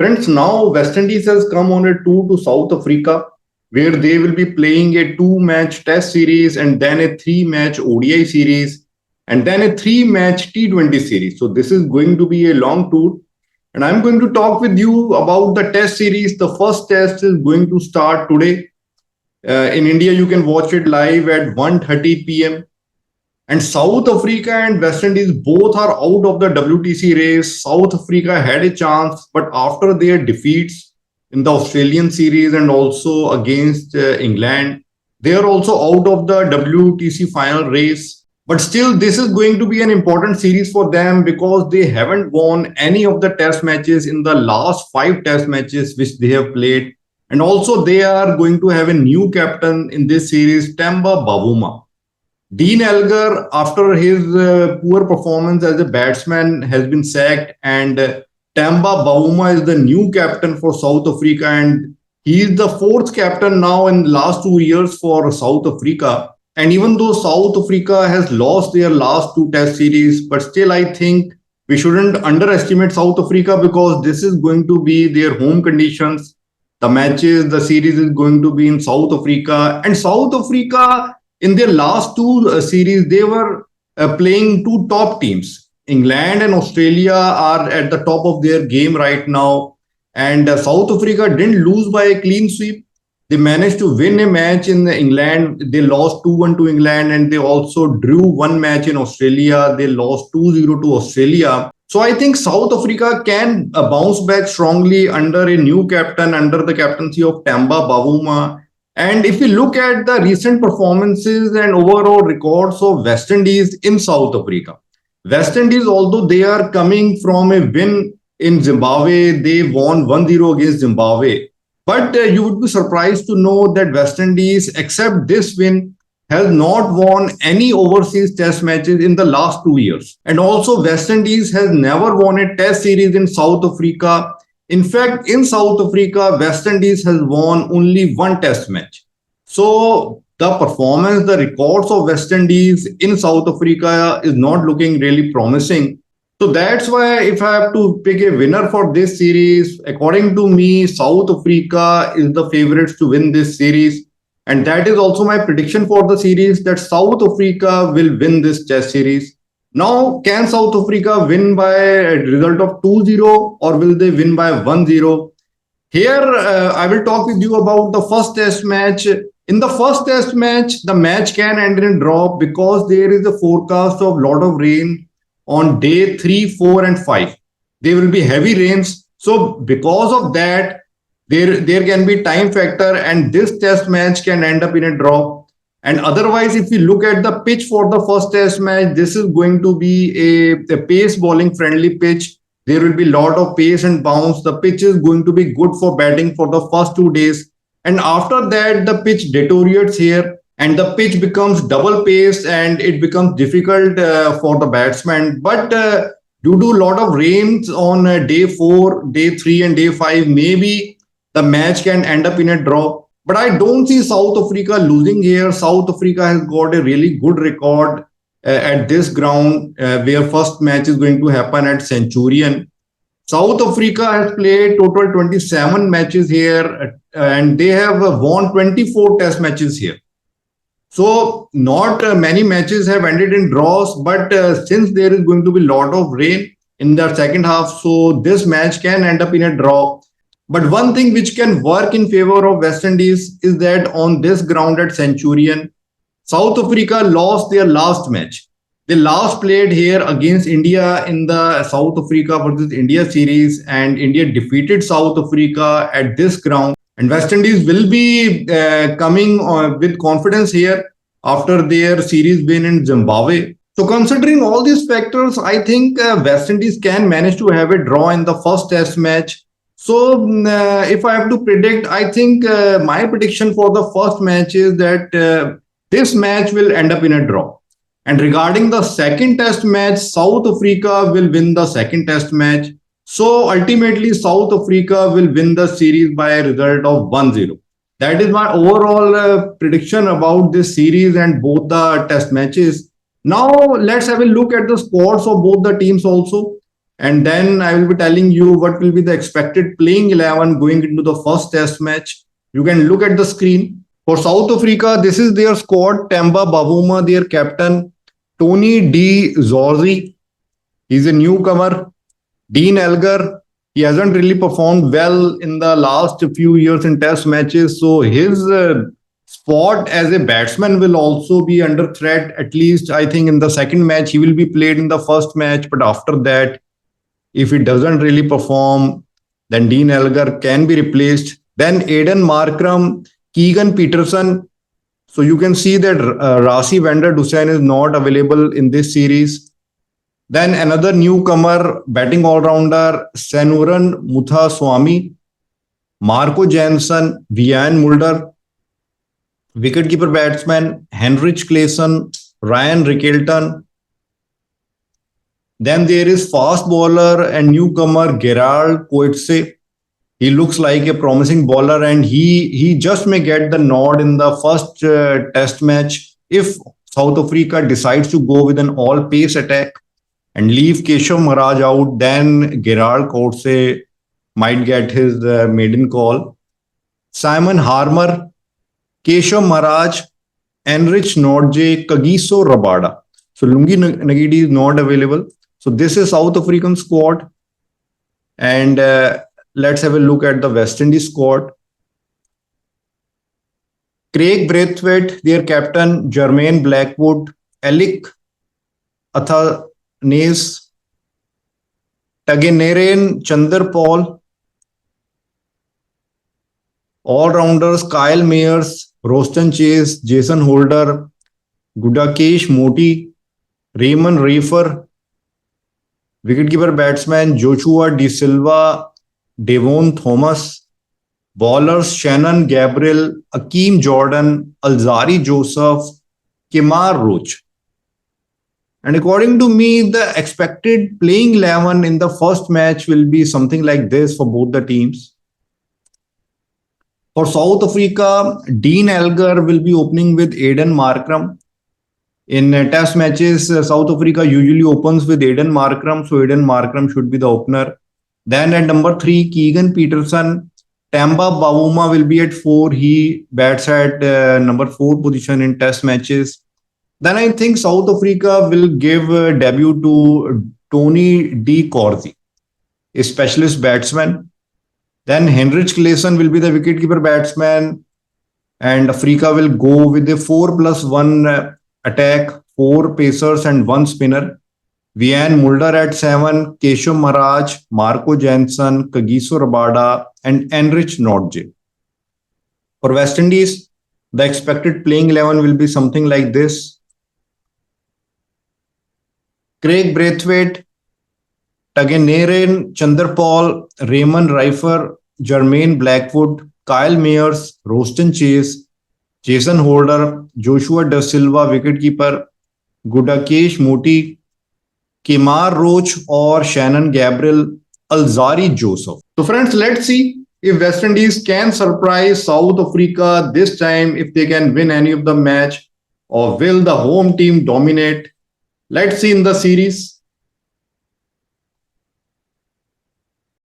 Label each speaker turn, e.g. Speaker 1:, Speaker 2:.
Speaker 1: Friends, now West Indies has come on a tour to South Africa where they will be playing a two-match test series and then a three-match ODI series and then a three-match T20 series. So this is going to be a long tour. And I'm going to talk with you about the test series. The first test is going to start today. In India, you can watch it live at 1:30 p.m. And South Africa and West Indies both are out of the WTC race. South Africa had a chance, but after their defeats in the Australian series and also against England, they are also out of the WTC final race. But still, this is going to be an important series for them because they haven't won any of the test matches in the last five test matches which they have played. And also, they are going to have a new captain in this series, Temba Bavuma. Dean Elgar, after his poor performance as a batsman, has been sacked, and Temba Bavuma is the new captain for South Africa, and he is the fourth captain now in the last 2 years for South Africa. And even though South Africa has lost their last two test series, but still I think we shouldn't underestimate South Africa because this is going to be their home conditions. The matches, the series is going to be in South Africa, and South Africa in their last two series, they were playing two top teams. England and Australia are at the top of their game right now. And South Africa didn't lose by a clean sweep. They managed to win a match in England. They lost 2-1 to England, and they also drew one match in Australia. They lost 2-0 to Australia. So I think South Africa can bounce back strongly under a new captain, under the captaincy of Temba Bavuma. And if we look at the recent performances and overall records of West Indies in South Africa, West Indies, although they are coming from a win in Zimbabwe, they won 1-0 against Zimbabwe. But you would be surprised to know that West Indies, except this win, has not won any overseas test matches in the last 2 years. And also West Indies has never won a test series in South Africa. In fact, in South Africa, West Indies has won only one test match. So the performance, the records of West Indies in South Africa is not looking really promising. So that's why if I have to pick a winner for this series, according to me, South Africa is the favorites to win this series. And that is also my prediction for the series, that South Africa will win this test series. Now, can South Africa win by a result of 2-0 or will they win by 1-0? Here, I will talk with you about the first test match. In the first test match, the match can end in a draw because there is a forecast of lot of rain on day 3, 4 and 5. There will be heavy rains. So because of that, there can be time factor and this test match can end up in a draw. And otherwise, if we look at the pitch for the first test match, this is going to be a pace bowling friendly pitch. There will be a lot of pace and bounce. The pitch is going to be good for batting for the first 2 days. And after that, the pitch deteriorates here and the pitch becomes double pace and it becomes difficult for the batsman. But due to a lot of rains on day 4, day 3 and day 5, maybe the match can end up in a draw. But I don't see South Africa losing here. South Africa has got a really good record at this ground where first match is going to happen at Centurion. South Africa has played total 27 matches here and they have won 24 test matches here. So not many matches have ended in draws, but since there is going to be a lot of rain in the second half, so this match can end up in a draw. But one thing which can work in favor of West Indies is that on this ground at Centurion, South Africa lost their last match. They last played here against India in the South Africa versus India series, and India defeated South Africa at this ground. And West Indies will be coming with confidence here after their series win in Zimbabwe. So considering all these factors, I think West Indies can manage to have a draw in the first test match. So if I have to predict, I think my prediction for the first match is that this match will end up in a draw. And regarding the second test match, South Africa will win the second test match. So ultimately, South Africa will win the series by a result of 1-0. That is my overall prediction about this series and both the test matches. Now, let's have a look at the scores of both the teams also. And then I will be telling you what will be the expected playing 11 going into the first test match. You can look at the screen. For South Africa, this is their squad. Temba Bavuma, their captain. Tony D. Zorzi, he's a newcomer. Dean Elgar, he hasn't really performed well in the last few years in test matches. So his spot as a batsman will also be under threat. At least I think in the second match, he will be played in the first match. But after that, if he doesn't really perform, then Dean Elgar can be replaced. Then Aiden Markram, Keegan Peterson. So you can see that Rasi Vander Dusen is not available in this series. Then another newcomer, batting all-rounder, Sanuran Muthaswamy, Marco Jansen, Vian Mulder, wicketkeeper batsman, Henrich Claesson, Ryan Rickelton. Then there is fast bowler and newcomer Gerald Coetzee. He looks like a promising bowler and he just may get the nod in the first test match if South Africa decides to go with an all-pace attack and leave Keshav Maharaj out, then Gerald Coetzee might get his maiden call. Simon Harmer, Keshav Maharaj, Enrich Nordje, Kagiso Rabada. So Lungi Nagidi is not available. So this is South African squad. And let's have a look at the West Indies squad. Craig Braithwaite, their captain, Jermaine Blackwood, Alec Athanas, Tageneren Chanderpaul, all-rounders Kyle Mayers, Roston Chase, Jason Holder, Gudakesh Moti, Raymond Reifer, wicketkeeper batsman Joshua De Silva, Devon Thomas, bowlers Shannon Gabriel, Akeem Jordan, Alzari Joseph, Kemar Roach. And according to me, the expected playing 11 in the first match will be something like this for both the teams. For South Africa, Dean Elgar will be opening with Aiden Markram. In test matches, South Africa usually opens with Aiden Markram, so Aiden Markram should be the opener. Then at number 3, Keegan Peterson. Temba Bavuma will be at 4. He bats at number 4 position in test matches. Then I think South Africa will give debut to Tony D. Corsi, a specialist batsman. Then Henrich Claesson will be the wicketkeeper batsman. And Africa will go with a 4+1 attack, 4 pacers and 1 spinner. Vian Mulder at 7, Keshav Maharaj, Marco Jansen, Kagiso Rabada, and Enrich Nordje. For West Indies, the expected playing 11 will be something like this. Craig Braithwaite, Tageneren Chanderpaul, Raymond Reifer, Jermaine Blackwood, Kyle Mayers, Roston Chase, Jason Holder, Joshua De Silva, wicketkeeper, Gudakesh Moti, Kemar Roach or Shannon Gabriel, Alzari Joseph. So friends, let's see if West Indies can surprise South Africa this time, if they can win any of the match, or will the home team dominate? Let's see in the series.